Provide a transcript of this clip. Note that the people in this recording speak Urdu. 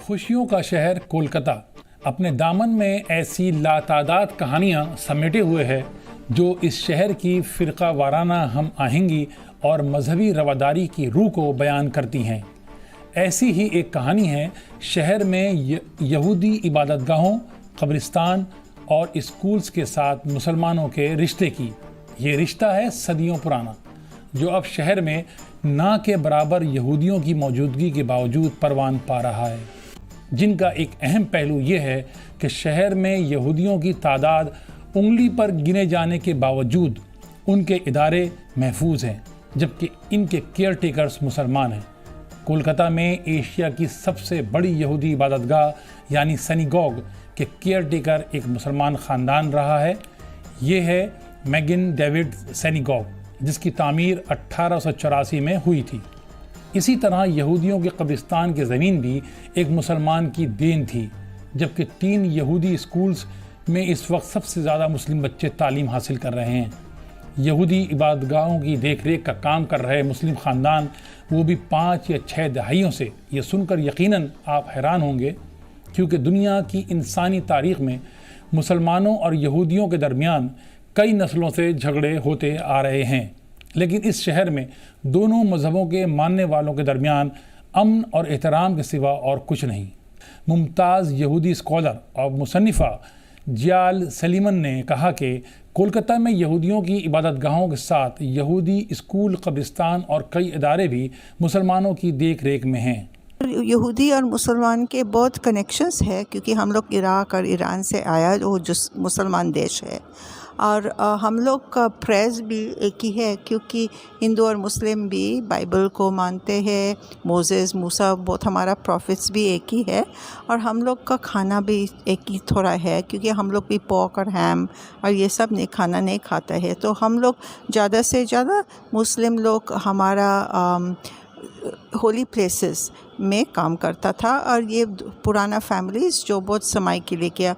خوشیوں کا شہر کولکتہ اپنے دامن میں ایسی لاتعداد کہانیاں سمیٹے ہوئے ہے جو اس شہر کی فرقہ وارانہ ہم آہنگی اور مذہبی رواداری کی روح کو بیان کرتی ہیں۔ ایسی ہی ایک کہانی ہے شہر میں یہودی عبادت گاہوں، قبرستان اور اسکولز کے ساتھ مسلمانوں کے رشتے کی۔ یہ رشتہ ہے صدیوں پرانا، جو اب شہر میں نہ کے برابر یہودیوں کی موجودگی کے باوجود پروان پا رہا ہے، جن کا ایک اہم پہلو یہ ہے کہ شہر میں یہودیوں کی تعداد انگلی پر گنے جانے کے باوجود ان کے ادارے محفوظ ہیں، جبکہ ان کے کیئر ٹیکرز مسلمان ہیں۔ کولکتہ میں ایشیا کی سب سے بڑی یہودی عبادت گاہ یعنی سینیگوگ کے کیئر ٹیکر ایک مسلمان خاندان رہا ہے۔ یہ ہے میگن ڈیوڈ سینیگوگ، جس کی تعمیر 1884 میں ہوئی تھی۔ اسی طرح یہودیوں کے قبرستان کی زمین بھی ایک مسلمان کی دین تھی، جبکہ 3 یہودی اسکولز میں اس وقت سب سے زیادہ مسلم بچے تعلیم حاصل کر رہے ہیں۔ یہودی عبادت گاہوں کی دیکھ ریکھ کا کام کر رہے مسلم خاندان، وہ بھی 5 یا 6 دہائیوں سے۔ یہ سن کر یقیناً آپ حیران ہوں گے، کیونکہ دنیا کی انسانی تاریخ میں مسلمانوں اور یہودیوں کے درمیان کئی نسلوں سے جھگڑے ہوتے آ رہے ہیں، لیکن اس شہر میں دونوں مذہبوں کے ماننے والوں کے درمیان امن اور احترام کے سوا اور کچھ نہیں۔ ممتاز یہودی اسکالر اور مصنفہ جیال سلیمن نے کہا کہ کولکتہ میں یہودیوں کی عبادت گاہوں کے ساتھ یہودی اسکول، قبرستان اور کئی ادارے بھی مسلمانوں کی دیکھ ریکھ میں ہیں۔ یہودی اور مسلمان کے بہت کنیکشنز ہے، کیونکہ ہم لوگ عراق اور ایران سے آیا وہ جو مسلمان دیش ہے، اور ہم لوگ کا پریز بھی ایک ہی ہے، کیونکہ ہندو اور مسلم بھی بائبل کو مانتے ہیں۔ موسیٰ بہت ہمارا پروفٹس بھی ایک ہی ہے، اور ہم لوگ کا کھانا بھی ایک ہی تھوڑا ہے، کیونکہ ہم لوگ بھی پورک اور ہیم اور یہ سب کھانا نہیں کھاتا ہے۔ تو ہم لوگ زیادہ سے زیادہ مسلم لوگ ہمارا ہولی پلیسز میں کام کرتا تھا، اور یہ پرانا فیملیز جو بہت سمائی کے لیے کیا